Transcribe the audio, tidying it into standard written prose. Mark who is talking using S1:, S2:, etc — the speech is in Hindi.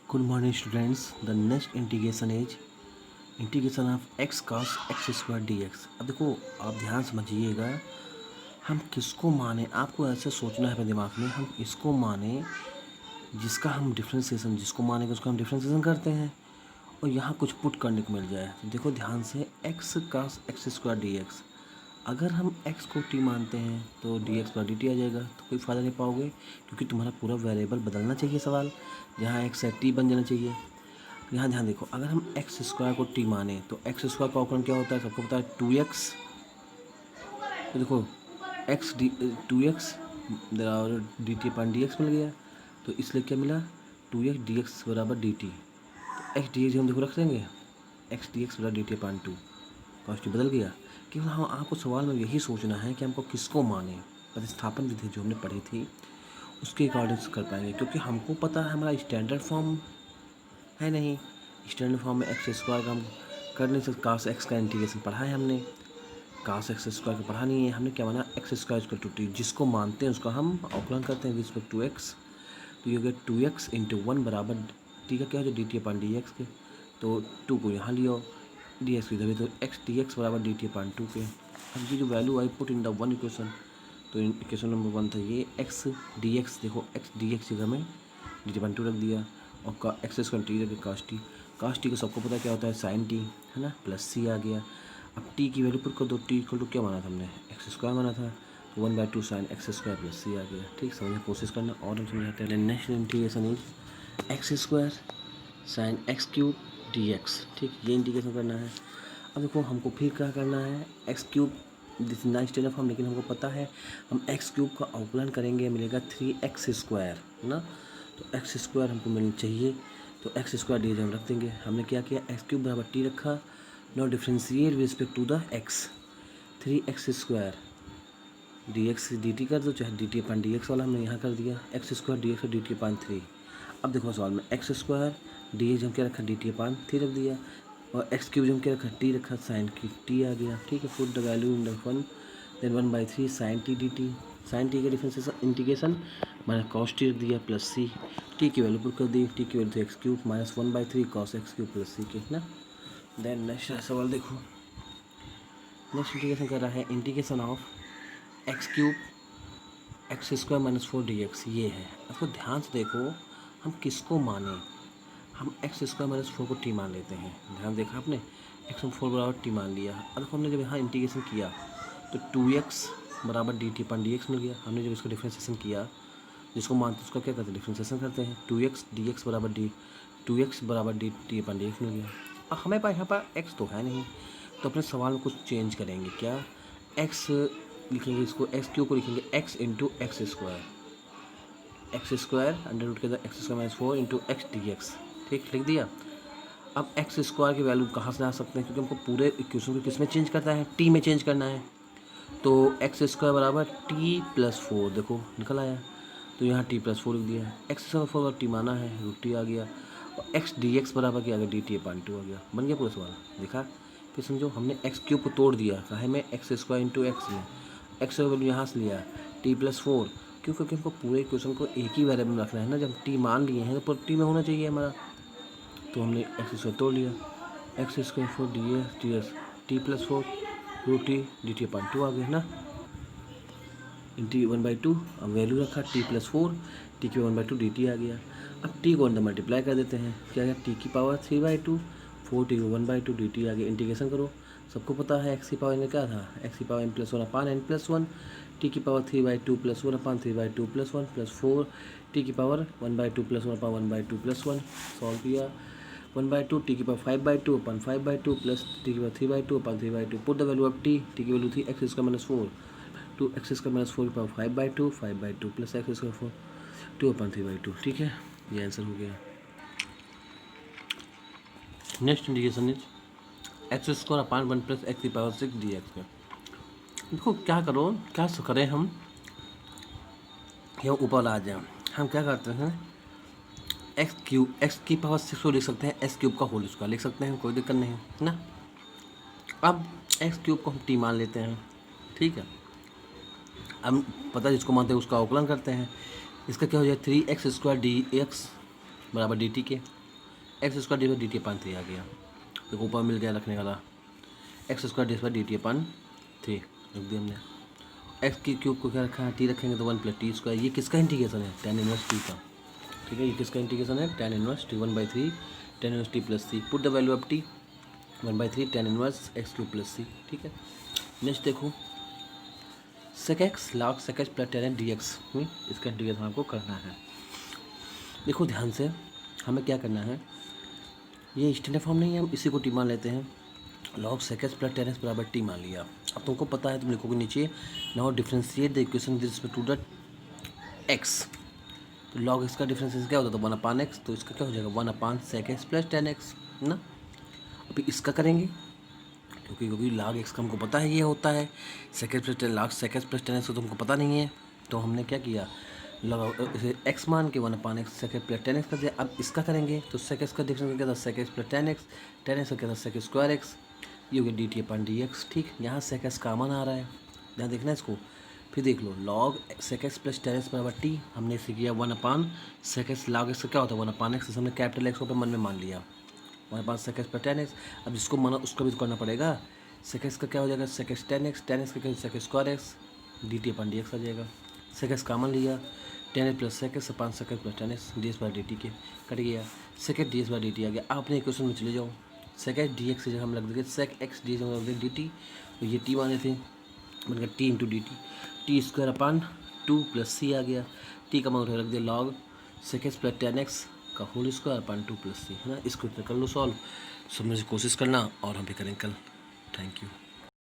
S1: Good morning students. The next integration is integration of x cos x square dx. अब देखो आप ध्यान समझिएगा, हम किसको माने, आपको ऐसे सोचना है अपने दिमाग में, हम इसको माने जिसका हम डिफ्रेंसिएशन, जिसको माने उसका हम डिफ्रेंसिएशन करते हैं और यहाँ कुछ पुट करने को मिल जाए। तो देखो ध्यान से, x cos x square dx, अगर हम x को t मानते हैं तो dx पर dt आ जाएगा, तो कोई फ़ायदा नहीं पाओगे क्योंकि तुम्हारा पूरा वेरिएबल बदलना चाहिए। सवाल जहाँ x है t बन जाना चाहिए। यहाँ ध्यान देखो, अगर हम एक्स स्क्वायर को t माने तो एक्स स्क्वायर का औकलन क्या होता है, सबको पता है 2x। तो देखो x d 2x d T अपन डी एक्स मिल गया, तो इसलिए क्या मिला 2x dx बराबर dt। तो x डी हम देखो रख देंगे, x dx बराबर dt अपन 2, कॉस्ट बदल गया। केवल हाँ आपको सवाल में यही सोचना है कि हमको किसको माने। प्रतिस्थापन विधि जो हमने पढ़ी थी उसके अकॉर्डिंग कर पाएंगे, क्योंकि हमको पता है हमारा स्टैंडर्ड फॉर्म है नहीं। स्टैंडर्ड फॉर्म में एक्स स्क्वायर का हम कर नहीं सकते। कास एक्स का इंटीग्रेशन पढ़ा है हमने, कास एक्स स्क्वायर का पढ़ा नहीं है। हमने क्या माना, X square equal to T, जिसको मानते हैं उसका हम अवकलन करते हैं विद रिस्पेक्ट टू एक्स। तो ये हो गया 2x इंटू 1 बराबर टी का क्या हो जाए डी टी अपन डी एक्स के। तो 2 को यहाँ लियो, डी एक्स इधर भी, तो एक्स डी एक्स बराबर डी टी अपन 2 के। अब ये जो value I put in the one equation, तो इक्वेशन नंबर 1 था ये एक्स डी एक्स। देखो एक्स डी एक्स जगह में डी टी अपन 2 रख दिया और का एक्स स्क्वायर टी रख दिया कास टी। कास टी को सबको पता क्या होता है साइन टी, है ना, प्लस सी आ गया। अब टी की वैल्यू पुट कर दो, टी इक्वल टू क्या माना था हमने, एक्स स्क्वायर माना था, तो 1/2 sine x square plus c आ गया। ठीक, समझने की कोशिश करना और हम समझाते हैं। Next integration is x square sine x cube D X. ठीक, ये इंटीग्रेशन करना है। अब देखो हमको फिर क्या करना है, एक्स क्यूब दिस ना स्टैंडर्ड फॉर्म, लेकिन हमको पता है हम एक्स क्यूब का अवकलन करेंगे, मिलेगा 3x स्क्वायर, है ना। तो एक्स स्क्वायर हमको मिलनी चाहिए, तो एक्स स्क्वायर डी हम रख देंगे। हमने क्या किया, एक्स क्यूब बराबर टी रखा, no differentiate with respect to the X. 3x square D x D T कर दो, चाहे डी टी अपन डी एक्स वाला हमने यहाँ कर दिया, एक्स स्क्वायर डी एक्स और डी टी अपन 3। अब देखो सवाल में एक्स स्क्वायर डी एक्स हम क्या रखा, डी टी अपन 3 रख दिया, और एक्स क्यूब हम क्या रखा, टी रखा, साइन की टी आ गया। ठीक है, put the value in the 1, then 1/3 sine t d t. Sine t का डिफरेंशिएशन इंटीग्रेशन मैंने कॉस टी रख दिया प्लस सी, टी की वैल्यू पुट कर दी, टी की वैल्यू थी x cube minus 1/3 cos x cube plus c के, ना। देन नेक्स्ट सवाल देखो, नेक्स्ट इंटीग्रेशन कर रहा है, integration of x cube x square minus 4 d x, ये है। आपको ध्यान से देखो, हम किसको माने, हम एक्स स्क्वायर माइनस 4 को टी मान लेते हैं। ध्यान देखा आपने, एक्स में 4 बराबर टी मान लिया। अब देखो हमने जब यहाँ इंटीग्रेशन किया तो 2x बराबर डी टी अपन डी एक्स मिल गया। हमने जब इसका डिफ्रेंसिएशन किया, जिसको मानते हैं उसका क्या करते हैं, डिफ्रेंसिएशन करते हैं। 2x डी एक्स बराबर डी टी अपन डी एक्स मिल गया। अब हमें पास यहाँ पर x तो है नहीं, तो अपने सवाल में कुछ चेंज करेंगे। क्या, x लिखेंगे, इसको एक्स क्यू को लिखेंगे x into X square, X square under root के अंदर X square minus 4 into X D X. ठीक, लिख दिया। अब एक्स स्क्वायर की वैल्यू कहाँ से ला सकते हैं, क्योंकि हमको पूरे इक्वेशन को किस में चेंज करना है, टी में चेंज करना है। तो एक्स स्क्वायर बराबर टी प्लस 4, देखो निकल आया, तो यहाँ टी प्लस 4 लिख दिया। एक्स स्क्वायर 4 टी माना है, रूट टी आ गया, और एक्स डी एक्स बराबर क्या आ गया, डी टी अपन 2 आ गया। बन गया पूरा सवाल, देखा। फिर समझो, हमने एक्स क्यूब को तोड़ दिया, काहे में, एक्स स्क्वायर इंटू एक्स में, एक्स वैल्यू यहाँ से लिया टी प्लस 4, क्यों, क्योंकि हमको पूरे इक्वेशन को एक ही वेरिएबल में रखना है ना। जब टी मान लिए हैं तो पूरा टी में होना चाहिए हमारा, तो हमने एक्स स्क्वायर तोड़ लिया, x square 4 d x D x t plus 4 root t d T अपन 2 आ गया ना, इंटी 1/2। अब वैल्यू रखा टी प्लस 4, टी की 1/2 डी टी आ गया। अब टी को अंदर मल्टीप्लाई कर देते हैं, क्या है, टी की पावर 3/2, 4 टी को 1/2 डी टी आ गया। इंटीग्रेशन करो, सबको पता है एक्स की पावर में क्या था, एक्स की पावर n प्लस 1 अपान n प्लस 1, टी की पावर 3/2 प्लस 1 अपान 3/2 प्लस 1 प्लस 4 टी की पावर 1/2 प्लस 1 अपान 1/2 प्लस 1। सॉल्व किया, 1/2 टी की पावर 5/2 अपान 5/2 प्लस टी की power 3/2 upon 3/2। Put the value of T की वैल्यू थी x square minus 4, 2 x square minus 4 की पावर 5/2 प्लस एक्स स्क्वायर 4 2 अपान 3/2। ठीक है, ये आंसर हो गया। Next integration is x square upon 1 plus x की पावर 6 डी एक्स का। देखो क्या करो, क्या करें हम, यहाँ ऊपर आ जाए, हम क्या करते हैं, एक्स क्यूब एक्स की पावर 6 को लिख सकते हैं, एक्स क्यूब का होल स्क्वायर लिख सकते हैं, कोई दिक्कत नहीं है ना। अब एक्स क्यूब को हम टी मान लेते हैं, ठीक है। अब पता है जिसको मानते हैं उसका अवकलन करते हैं। इसका क्या हो जाए, 3x स्क्वायर डी एक्स बराबर डी टी के। X square d by d T अपन 3 आ गया, देखो ऊपर मिल गया रखने वाला, x square d by d T अपन 3 रख दिया हमने। एक्स की क्यूब को क्या रखा है, टी रखेंगे तो 1 प्लस टी स्क्वायर। ये किसका इंटीग्रेशन है, tan इनवर्स टी का, ठीक है। ये किसका इंटीग्रेशन है, tan inverse t 1/3 tan inverse t plus c. Put the value of t 1/3 tan inverse x cube plus c, ठीक है। नेक्स्ट देखो sec x log sec x plus tan d x, इसका इंटीग्रेशन आपको करना है। देखो ध्यान से, हमें क्या करना है, ये स्टैंडर्ड फॉर्म नहीं है, हम इसी को टी मान लेते हैं। log sec x plus tan X बराबर टी मान लिया। अब तुमको पता है, तुम लिखोगे नीचे now differentiate the equation with respect to the X. तो log एक्स का डिफरेंशिएशन क्या होता है, तो 1/x, तो इसका क्या हो जाएगा 1/sec x plus tan x ना। अभी इसका करेंगे, क्योंकि log x का हमको पता है ये होता है sec x plus log sec x plus tan x, तो तुमको पता नहीं है, तो हमने क्या किया, log इसे x मान के 1/x sec x plus tan x कर दिया। अब इसका करेंगे तो sec x का डिफरेंशिएशन क्या था, sec x plus tan x का क्या था sec स्क्वायर x, ये हो गया डी टी अपन डी एक्स, ठीक। यहाँ sec x कॉमन आ रहा है, यहाँ देखना है इसको। फिर देख लो log sec x plus tan x बराबर टी, हमने इसे किया 1/sec x log x का क्या होता है 1/x, हमने कैपिटल x को अपन मन में मान लिया 1/sec x plus tan x। अब जिसको माना उसको भी तो करना पड़ेगा, sec x का क्या हो जाएगा sec x tan x का क्या sec square x d T अपन डी एक्स आ जाएगा। sec x कॉमन लिया, tan x plus sec x अपन sec x plus tan x d s by d t के कट गया, sec x d s by d t आ गया। आपने इक्वेशन में चले जाओ, sec x डी एक्स की जगह हम रख देंगे sec x डी एस में रख देंगे डी टी, तो ये टी माने थे, बन गया t into d t, t square अपन 2 प्लस सी आ गया, टी का मान रख दिया log sec x plus tan x का होल स्क्वायर अपन 2 प्लस सी, है ना। इसको कर लो सॉल्व, समझने की कोशिश करना और हम भी करेंगे कल। Thank you.